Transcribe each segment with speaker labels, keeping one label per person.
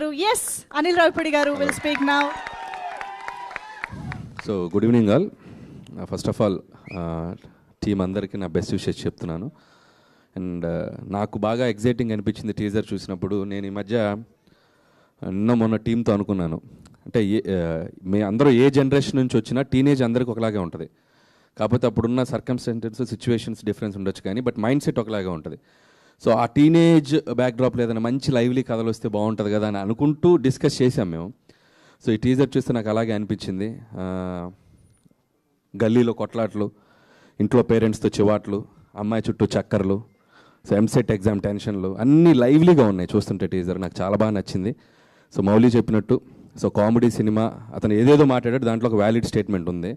Speaker 1: ఉన్నారు. ఎస్, అనిల్ రావిపూడి గారు will speak now.
Speaker 2: So good evening all. First of all team అందరికీ నా బెస్ట్ విషెస్ చెప్తున్నాను. అండ్ నాకు బాగా ఎగ్జైటింగ్ అనిపించింది టీజర్ చూసినప్పుడు. నేను ఈ మధ్య మొన్న టీంతో అనుకున్నాను, అంటే మీ అందరూ ఏ జనరేషన్ నుంచి వచ్చినా టీనేజ్ అందరికీ ఒకలాగే ఉంటుంది. కాకపోతే అప్పుడున్న సర్కమ్స్టాన్సెస్, సిచ్యువేషన్స్ డిఫరెన్స్ ఉండొచ్చు, కానీ బట్ మైండ్ సెట్ ఒకలాగే ఉంటుంది. సో ఆ టీనేజ్ బ్యాక్డ్రాప్లో ఏదైనా మంచి లైవ్లీ కథలు వస్తే బాగుంటుంది కదా అని అనుకుంటూ డిస్కస్ చేసాం మేము. సో ఈ టీజర్ చూస్తే నాకు అలాగే అనిపించింది. గల్లీలో కొట్లాట్లు, ఇంట్లో పేరెంట్స్తో చివాట్లు, అమ్మాయి చుట్టూ చక్కర్లు, సో ఎంసెట్ ఎగ్జామ్ టెన్షన్లు అన్నీ లైవ్లీగా ఉన్నాయి చూస్తుంటే టీజర్. నాకు చాలా బాగా నచ్చింది. సో మౌలి చెప్పినట్టు సో కామెడీ సినిమా, అతను ఏదేదో మాట్లాడాడు, దాంట్లో ఒక వ్యాలిడ్ స్టేట్మెంట్ ఉంది.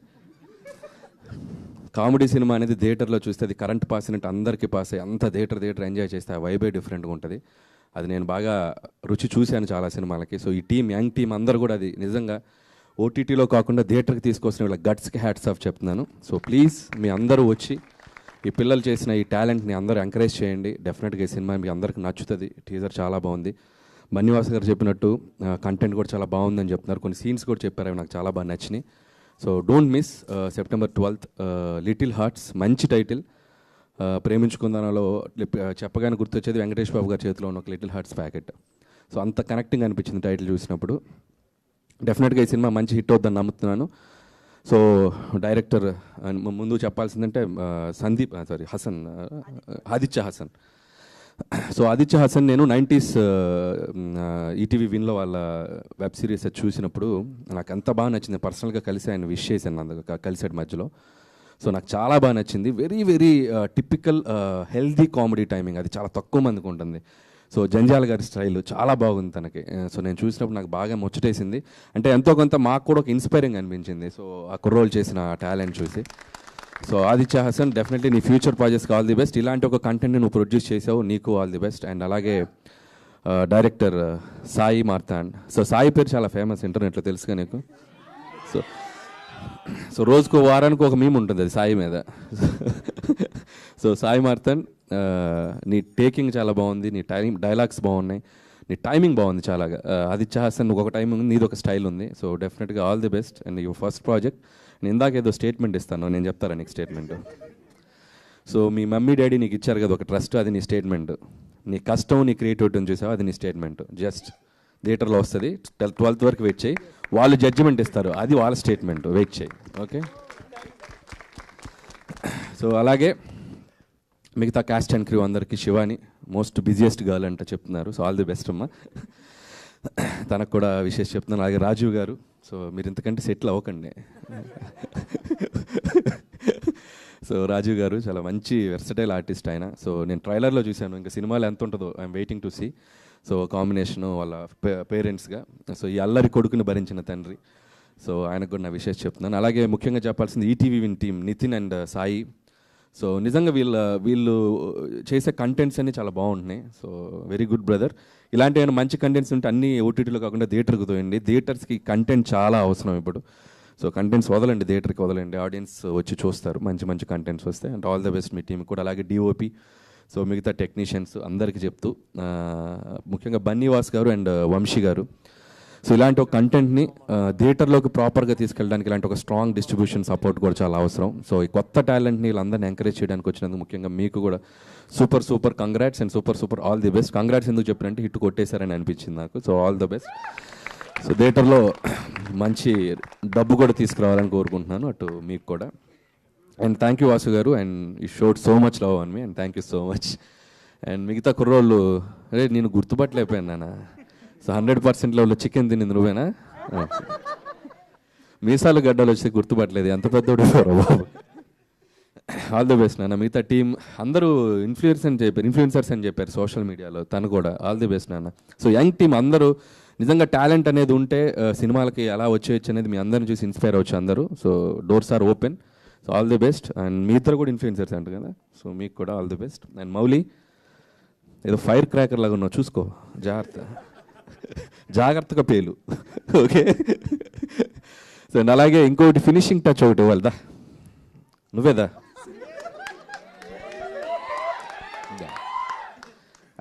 Speaker 2: కామెడీ సినిమా అనేది థియేటర్లో చూస్తే అది కరెంట్ పాస్ అయినట్టు అందరికీ పాస్ అయ్యి అంత థియేటర్ ఎంజాయ్ చేస్తే ఆ వైబే డిఫరెంట్గా ఉంటుంది. అది నేను బాగా రుచి చూశాను చాలా సినిమాలకి. సో ఈ టీం, యంగ్ టీం అందరూ కూడా అది నిజంగా ఓటీటీలో కాకుండా థియేటర్కి తీసుకొచ్చిన వీళ్ళ గట్స్కి హ్యాట్స్ ఆఫ్ చెప్తున్నాను. సో ప్లీజ్ మీ అందరూ వచ్చి ఈ పిల్లలు చేసిన ఈ టాలెంట్ని అందరూ ఎంకరేజ్ చేయండి. డెఫినెట్గా ఈ సినిమా మీకు అందరికీ నచ్చుతుంది. టీజర్ చాలా బాగుంది. బన్నీవాస్ గారు చెప్పినట్టు కంటెంట్ కూడా చాలా బాగుందని చెప్తున్నారు. కొన్ని సీన్స్ కూడా చెప్పారు, అవి నాకు చాలా బాగా నచ్చినాయి. So don't miss September 12th little hearts, మంచి టైటిల్. ప్రేమించుకుందానలో చెప్పగానే గుర్తొచ్చేది వెంకటేష్ బాబు గారి చేతిలో ఉన్న ఒక లిటిల్ హార్ట్స్ ప్యాకెట్. సో అంత కనెక్టింగ్ అనిపించింది టైటిల్ చూసినప్పుడు. డెఫినెట్గా ఈ సినిమా మంచి హిట్ అవుతుందని నమ్ముతున్నాను. సో డైరెక్టర్ ముందు చెప్పాల్సిందంటే ఆదిత్య హసన్. సో ఆదిత్య హసన్ నేను 90s ఈటీవీ విన్లో వాళ్ళ వెబ్ సిరీస్ చూసినప్పుడు నాకు ఎంత బాగా నచ్చింది. పర్సనల్గా కలిసి ఆయన విష్ చేశాను, అందుకు కలిసాడు మధ్యలో. సో నాకు చాలా బాగా నచ్చింది. Very very typical healthy comedy timing, అది చాలా తక్కువ మందికి ఉంటుంది. సో జంజాల గారి స్టైల్ చాలా బాగుంది తనకి. సో నేను చూసినప్పుడు నాకు బాగా ముచ్చటేసింది. అంటే ఎంతో కొంత మాకు కూడా ఒక ఇన్స్పైరింగ్ అనిపించింది. సో ఆ కుర్రోళ్ళు చేసిన టాలెంట్ చూసి. సో ఆదిత్య హసన్, డెఫినెట్లీ నీ ఫ్యూచర్ ప్రాజెక్ట్స్కి ఆల్ ది బెస్ట్. ఇలాంటి ఒక కంటెంట్ని నువ్వు ప్రొడ్యూస్ చేసావు, నీకు ఆల్ ది బెస్ట్. అండ్ అలాగే డైరెక్టర్ సాయి మార్తాండ్. సో సాయి పేరు చాలా ఫేమస్ ఇంటర్నెట్లో, తెలుసుగా నీకు. సో రోజుకు వారానికి ఒక మీమ్ ఉంటుంది అది సాయి మీద. సో సాయి మార్తాండ్, నీ టేకింగ్ చాలా బాగుంది, నీ డైలాగ్స్ బాగున్నాయి, నీ టైమింగ్ బాగుంది చాలా. ఆదిత్య హసన్ నువ్వు ఒక టైమింగ్ ఉంది, నీది ఒక స్టైల్ ఉంది. సో డెఫినెట్గా all the best. And your first project. నేను ఇందాక ఏదో స్టేట్మెంట్ ఇస్తాను, నేను చెప్తారా నీకు స్టేట్మెంట్. సో మీ మమ్మీ డాడీ నీకు ఇచ్చారు కదా ఒక ట్రస్ట్, అది నీ స్టేట్మెంట్. నీ కష్టం, నీ క్రియేటివిటీని చూసావు, అది నీ స్టేట్మెంట్. జస్ట్ థియేటర్లో వస్తుంది, 12th వరకు వెయిట్ చేయి, వాళ్ళు జడ్జిమెంట్ ఇస్తారు, అది వాళ్ళ స్టేట్మెంట్, వెయిట్ చేయి. ఓకే. సో అలాగే మిగతా క్యాస్ట్ అండ్ క్రూ అందరికీ శివాని మోస్ట్ బిజియెస్ట్ గర్ల్ అంట చెప్తున్నారు. సో ఆల్ ది బెస్ట్ అమ్మా, తనకు కూడా విశేష చెప్తున్నాను. అలాగే రాజీవ్ గారు, సో మీరు ఇంతకంటే సెటిల్ అవ్వకండి. సో రాజీవ్ గారు చాలా మంచి వెర్సటైల్ ఆర్టిస్ట్ ఆయన. సో నేను ట్రైలర్లో చూశాను, ఇంకా సినిమాలో ఎంత ఉంటుందో I'm waiting to see. So combination వాళ్ళ పేరెంట్స్గా, సో ఈ అల్లరి కొడుకుని భరించిన తండ్రి. సో ఆయనకు కూడా నా విశేష చెప్తున్నాను. అలాగే ముఖ్యంగా చెప్పాల్సింది ETV Win team, Nitin and Sai. So నిజంగా వీళ్ళు చేసే కంటెంట్స్ అన్నీ చాలా బాగుంటున్నాయి. So very good brother. ఇలాంటి ఏమైనా మంచి కంటెంట్స్ ఉంటే అన్నీ ఓటీటీలో కాకుండా థియేటర్కి తోయండి. థియేటర్స్కి కంటెంట్ చాలా అవసరం ఇప్పుడు. సో కంటెంట్స్ వదలండి, థియేటర్కి వదలండి, ఆడియన్స్ వచ్చి చూస్తారు మంచి మంచి కంటెంట్స్ వస్తే. And all the best me team కూడా. అలాగే డిఓపి, సో మిగతా టెక్నీషియన్స్ అందరికీ చెప్తూ, ముఖ్యంగా బన్నీవాస్ గారు అండ్ వంశీ గారు. సో ఇలాంటి ఒక కంటెంట్ని థియేటర్లోకి ప్రాపర్గా తీసుకెళ్ళడానికి ఇలాంటి ఒక స్ట్రాంగ్ డిస్ట్రిబ్యూషన్ సపోర్ట్ కూడా చాలా అవసరం. సో ఈ కొత్త టాలెంట్ని వీళ్ళందరినీ ఎంకరేజ్ చేయడానికి వచ్చినందుకు ముఖ్యంగా మీకు కూడా super congrats and super all the best. Congrats ఎందుకు చెప్పినంటే హిట్ కొట్టేశారని అనిపించింది నాకు. So all the best. So థియేటర్లో మంచి డబ్బు కూడా తీసుకురావాలని కోరుకుంటున్నాను, అటు మీకు కూడా. అండ్ థ్యాంక్ యూ వాసు గారు, and you showed so much love on me, and thank you so much. And మిగతా కుర్రోళ్ళు, అరే నేను గుర్తుపట్టలేకపోయాను నాన్న. సో 100% లెవెల్లో చికెన్ తినింది నువ్వేనా? మీసాలు గడ్డలు వచ్చి గుర్తుపట్టలేదు, ఎంత పెద్దోడు బాబు. ఆల్ ది బెస్ట్ నాన్న. మిగతా టీం అందరూ ఇన్ఫ్లుయెన్సర్స్ అని చెప్పారు సోషల్ మీడియాలో, తను కూడా ఆల్ ది బెస్ట్ నాన్న. సో యంగ్ టీం అందరూ నిజంగా టాలెంట్ అనేది ఉంటే సినిమాలకి ఎలా వచ్చేయచ్చు అనేది మీ అందరిని చూసి ఇన్స్పైర్ అవ్వచ్చు అందరూ. So doors are open. So all the best. And మీ ఇద్దరు కూడా ఇన్ఫ్లుయెన్సర్స్ అంటారు కదా, సో మీకు కూడా all the best. And Mouli, ఏదో ఫైర్ క్రాకర్ లాగా ఉన్నావు, చూసుకో, జాగ్రత్తగా పేలు. ఓకే. సో అలాగే ఇంకొకటి ఫినిషింగ్ టచ్ ఒకటి ఇవ్వాలదా, నువ్వేదా?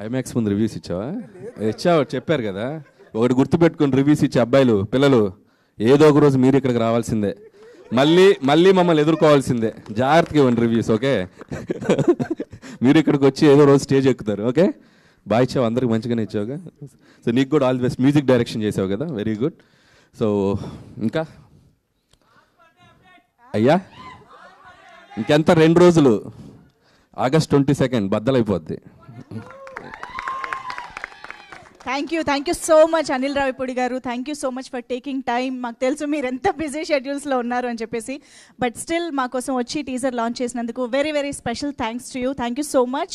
Speaker 2: ఐమాక్స్ ముందు రివ్యూస్ ఇచ్చావా? చెప్పారు కదా. ఒకటి గుర్తుపెట్టుకుని రివ్యూస్ ఇచ్చే అబ్బాయిలు పిల్లలు ఏదో ఒక రోజు మీరు ఇక్కడికి రావాల్సిందే, మళ్ళీ మమ్మల్ని ఎదుర్కోవాల్సిందే. జాగ్రత్తగా ఇవ్వండి రివ్యూస్, ఓకే? మీరు ఇక్కడికి వచ్చి ఏదో రోజు స్టేజ్ ఎక్కుతారు, ఓకే? బాగా ఇచ్చావు, అందరికి మంచిగానే ఇచ్చావుగా. సో నీకు కూడా all the best. Music direction చేసావు కదా, వెరీ గుడ్. సో ఇంకా అయ్యా ఇంకెంత 2 రోజులు, August 22 బద్దలైపోద్ది.
Speaker 1: Thank you so much Anil Ravipudi garu. Thank you so much for taking time. మాకు తెలుసు మీరు ఎంత బిజీ షెడ్యూల్స్లో ఉన్నారు అని చెప్పేసి, బట్ స్టిల్ మా కోసం వచ్చి టీజర్ లాంచ్ చేసినందుకు very very special thanks to you. Thank you so much.